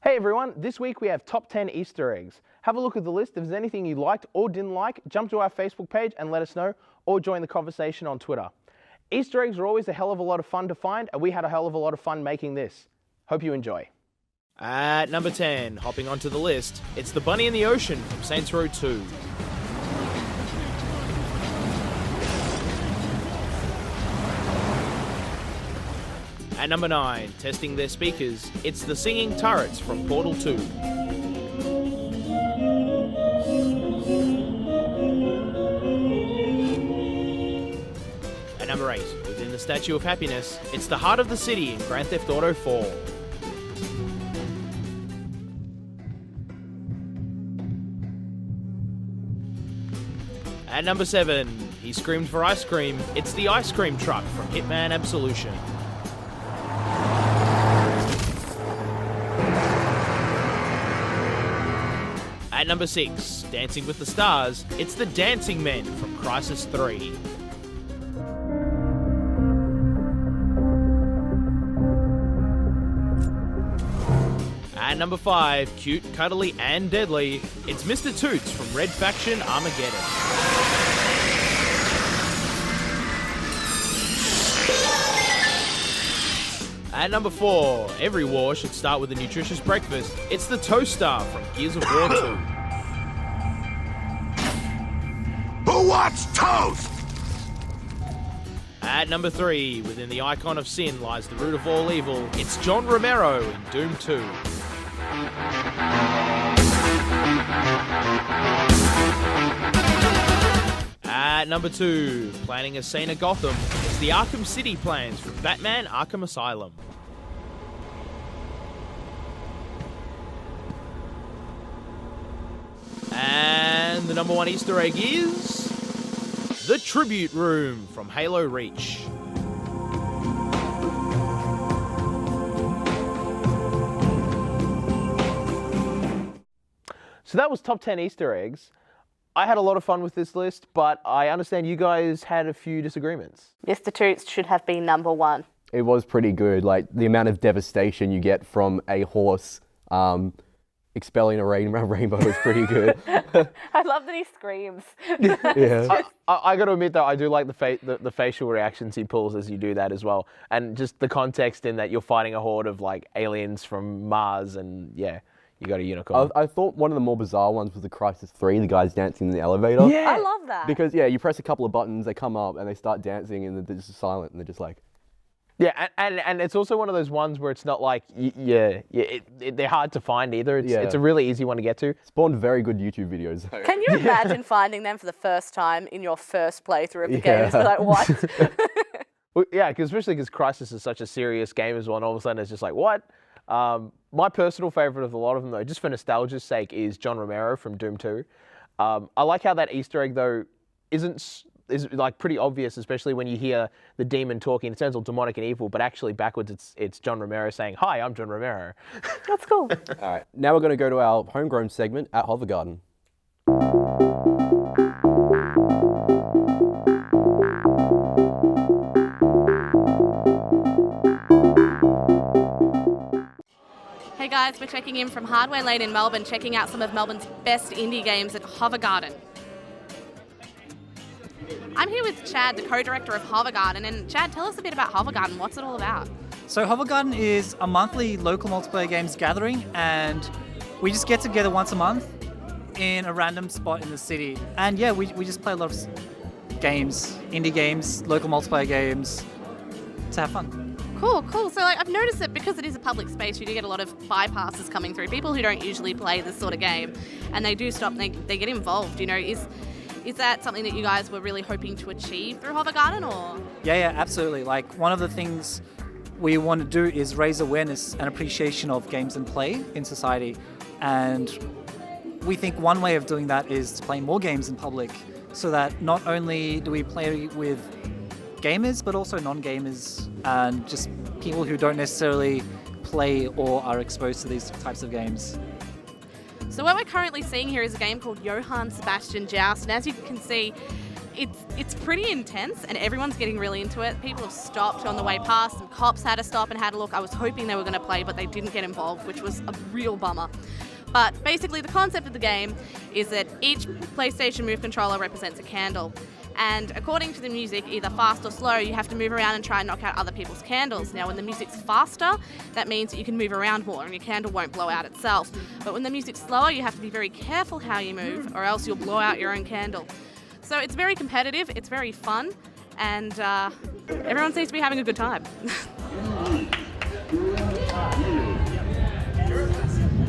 Hey everyone, this week we have top 10 Easter eggs. Have a look at the list. If there's anything you liked or didn't like, jump to our Facebook page and let us know, or join the conversation on Twitter. Easter eggs are always a hell of a lot of fun to find, and we had a hell of a lot of fun making this. Hope you enjoy. At number 10, hopping onto the list, it's the Bunny in the Ocean from Saints Row 2. At number 9, testing their speakers, it's the Singing Turrets from Portal 2. At number 8, within the Statue of Happiness, it's the Heart of the City in Grand Theft Auto 4. At number 7, he screamed for ice cream, it's the ice cream truck from Hitman Absolution. At number 6, Dancing with the Stars, it's the Dancing Men from Crysis 3. At number 5, cute, cuddly and deadly, it's Mr. Toots from Red Faction Armageddon. At number 4, every war should start with a nutritious breakfast. It's the Toaster from Gears of War 2. Who wants toast? At number 3, within the icon of sin lies the root of all evil. It's John Romero in Doom 2. At number 2, planning a scene of Gotham, it's the Arkham City plans from Batman Arkham Asylum. And the number 1 Easter egg is the Tribute Room from Halo Reach. So that was top 10 Easter eggs. I had a lot of fun with this list, but I understand you guys had a few disagreements. Mr. Toots should have been number 1. It was pretty good. Like, the amount of devastation you get from a horse expelling a rainbow is pretty good. I love that he screams. Yeah. I got to admit, though, I do like the facial reactions he pulls as you do that as well. And just the context in that you're fighting a horde of, like, aliens from Mars and, yeah. You got a unicorn. I thought one of the more bizarre ones was the Crysis 3, the guys dancing in the elevator. Yeah. I love that. Because, yeah, you press a couple of buttons, they come up, and they start dancing, and they're just silent, and they're just like... Yeah, and it's also one of those ones where it's not like, they're hard to find either. It's a really easy one to get to. Spawned very good YouTube videos. Can you imagine finding them for the first time in your first playthrough of the game? It's like, what? Well, yeah, especially because Crysis is such a serious game as well, and all of a sudden it's just like, what? My personal favourite of a lot of them, though, just for nostalgia's sake, is John Romero from Doom 2. I like how that Easter egg, though, is like pretty obvious, especially when you hear the demon talking. It sounds all demonic and evil, but actually backwards it's John Romero saying, "Hi, I'm John Romero." That's cool. All right, now we're going to go to our Homegrown segment at Hovergarden. Hey guys, we're checking in from Hardware Lane in Melbourne, checking out some of Melbourne's best indie games at Hovergarden. I'm here with Chad, the co-director of Hovergarden, and Chad, tell us a bit about Hovergarden. What's it all about? So Hovergarden is a monthly local multiplayer games gathering, and we just get together once a month in a random spot in the city. And yeah, we just play a lot of games, indie games, local multiplayer games, to have fun. Cool. So I've noticed that because it is a public space, you do get a lot of bypassers coming through, people who don't usually play this sort of game, and they do stop and they get involved. You know, is that something that you guys were really hoping to achieve through Hovergarden, or? Yeah, absolutely. Like, one of the things we want to do is raise awareness and appreciation of games and play in society, and we think one way of doing that is to play more games in public, so that not only do we play with gamers, but also non-gamers and just people who don't necessarily play or are exposed to these types of games. So what we're currently seeing here is a game called Johann Sebastian Joust, and as you can see, it's pretty intense, and everyone's getting really into it. People have stopped on the way past. Some cops had to stop and had a look. I was hoping they were going to play, but they didn't get involved, which was a real bummer. But basically, the concept of the game is that each PlayStation Move controller represents a candle. And according to the music, either fast or slow, you have to move around and try and knock out other people's candles. Now, when the music's faster, that means that you can move around more and your candle won't blow out itself. But when the music's slower, you have to be very careful how you move, or else you'll blow out your own candle. So it's very competitive, it's very fun, and everyone seems to be having a good time.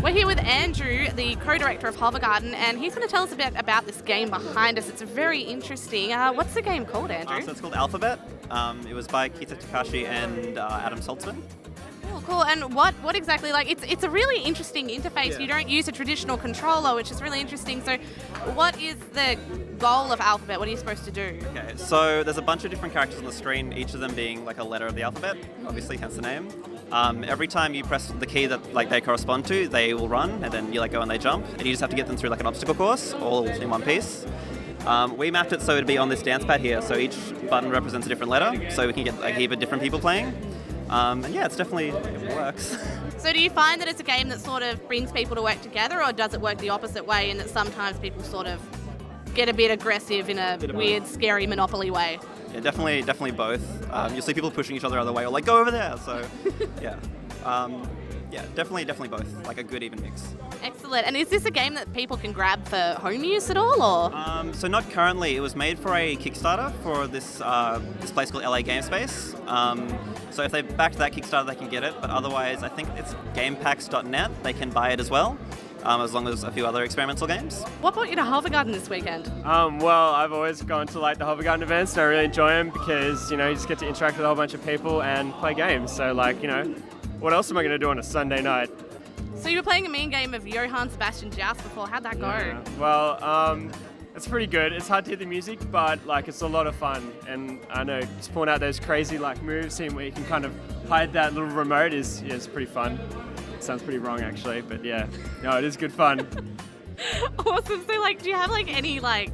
We're here with Andrew, the co-director of Hovergarden, and he's going to tell us a bit about this game behind us. It's very interesting. What's the game called, Andrew? So it's called Alphabet. It was by Kita Takashi and Adam Saltzman. Cool. And what exactly, like, it's a really interesting interface. Yeah. You don't use a traditional controller, which is really interesting. So what is the goal of Alphabet? What are you supposed to do? Okay, so there's a bunch of different characters on the screen, each of them being like a letter of the alphabet, obviously, hence the name. Every time you press the key that like they correspond to, they will run, and then you let go and they jump, and you just have to get them through like an obstacle course, all in one piece. We mapped it so it'd be on this dance pad here, so each button represents a different letter, so we can get a heap of different people playing. And yeah, it works. So do you find that it's a game that sort of brings people to work together, or does it work the opposite way in that sometimes people sort of get a bit aggressive in a weird, scary Monopoly way? Yeah, definitely both. You'll see people pushing each other out of the way, or like, go over there, so yeah. Yeah, definitely both, like a good even mix. Excellent. And is this a game that people can grab for home use at all, or? So not currently. It was made for a Kickstarter for this place called LA Game Space. So if they backed that Kickstarter, they can get it. But otherwise, I think it's gamepacks.net. They can buy it as well, as long as a few other experimental games. What brought you to Hovergarden this weekend? Well, I've always gone to like the Hovergarden events, and I really enjoy them because, you just get to interact with a whole bunch of people and play games. So like, what else am I going to do on a Sunday night? So you were playing a mean game of Johann Sebastian Joust before. How'd that go? Yeah. Well, it's pretty good. It's hard to hear the music, but like it's a lot of fun. And I know just pulling out those crazy like moves, seeing where you can kind of hide that little remote is pretty fun. It sounds pretty wrong actually, but yeah, no, it is good fun. Awesome. So like, do you have like any like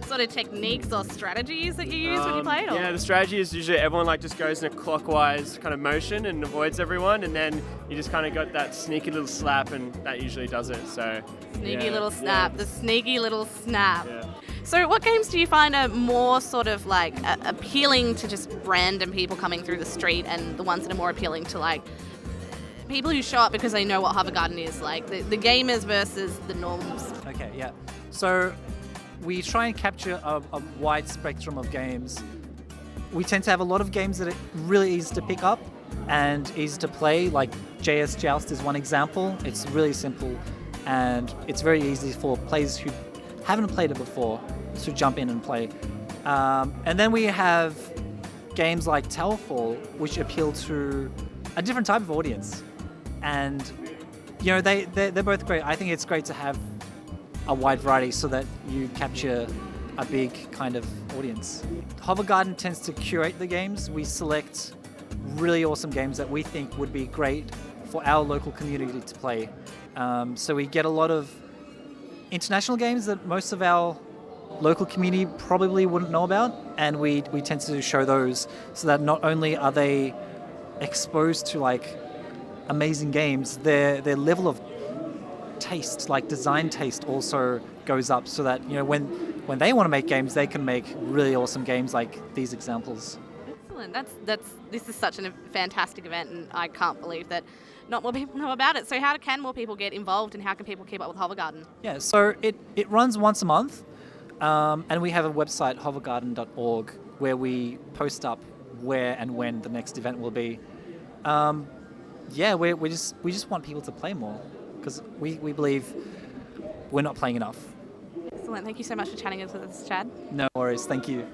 sort of techniques or strategies that you use when you play it? Or? Yeah, the strategy is usually everyone like just goes in a clockwise kind of motion and avoids everyone, and then you just kind of got that sneaky little slap, and that usually does it. So sneaky little snap, the sneaky little snap. Yeah. So what games do you find are more sort of like appealing to just random people coming through the street, and the ones that are more appealing to like people who show up because they know what Hovergarden is, like the gamers versus the normals? Okay, yeah. So we try and capture a wide spectrum of games. We tend to have a lot of games that are really easy to pick up and easy to play, like JS Joust is one example. It's really simple, and it's very easy for players who haven't played it before to jump in and play. And then we have games like Towerfall, which appeal to a different type of audience. And they're both great. I think it's great to have a wide variety so that you capture a big kind of audience. Hovergarden tends to curate the games. We select really awesome games that we think would be great for our local community to play. So we get a lot of international games that most of our local community probably wouldn't know about, and we tend to show those so that not only are they exposed to like amazing games, their level of taste, like design taste, also goes up, so that when they want to make games, they can make really awesome games like these examples. Excellent. This is such a fantastic event, and I can't believe that not more people know about it. So how can more people get involved, and how can people keep up with Hovergarden? Yeah, so it runs once a month, and we have a website, hovergarden.org, where we post up where and when the next event will be. We just want people to play more, because we believe we're not playing enough. Excellent. Thank you so much for chatting with us, Chad. No worries. Thank you.